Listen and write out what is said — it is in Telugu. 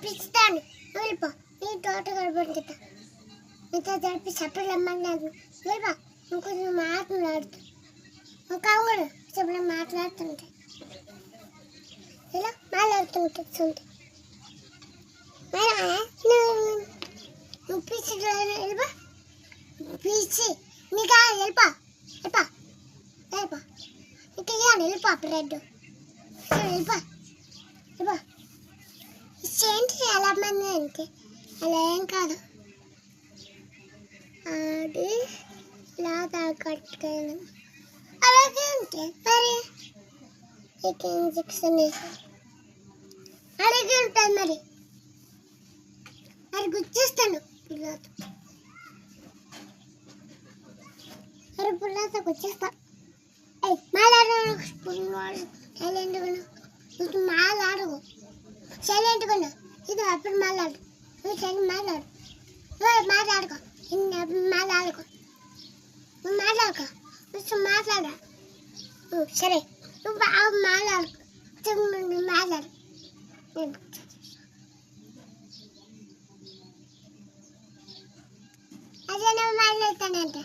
పిస్తాను వెళ్ళిపో నీ తోట గడపడుతా నీతో జరిపి చెప్పలేమన్నాను వెళ్ళిపో ఇంకొంచెం మాట్లాడుతూ ఒక కూడా చెప్పలే మాట్లాడుతుంటే ఇలా మాట్లాడుతుంటే నువ్వు పిచ్చి వెళ్ళిపో పిచ్చి నీకా వెళ్ళిపో వెళ్ళిపో వెళ్ళిపో నీకు ఇవ్వండి వెళ్ళిపో బ్రెడ్ వెళ్ళిపో వెళ్ళిపో ఏంటి చాలా మంది అంటే అలా ఏం కాదు అది ఇలా కట్టుకోను అలాగే ఉంటే మరి నీకు ఇంజక్షన్ అలాగే ఉంటుంది మరి మరి గుర్తిస్తాను పిల్లలతో మరి పిల్లలతో గుర్తిస్తా మాట్లాడు సైలెంట్గా మాట్లాడకు సైలెంట్గా ఇది అప్పుడు మాట్లాడు నువ్వు సరే మాట్లాడు నువ్వు మాట్లాడుకో అప్పుడు మాట్లాడుకో నువ్వు మాట్లాడుకో నువ్వు మాట్లాడ సరే నువ్వు బాగా మాట్లాడుకో నువ్వు మాట్లాడు అదే నువ్వు మాట్లాడతానంటే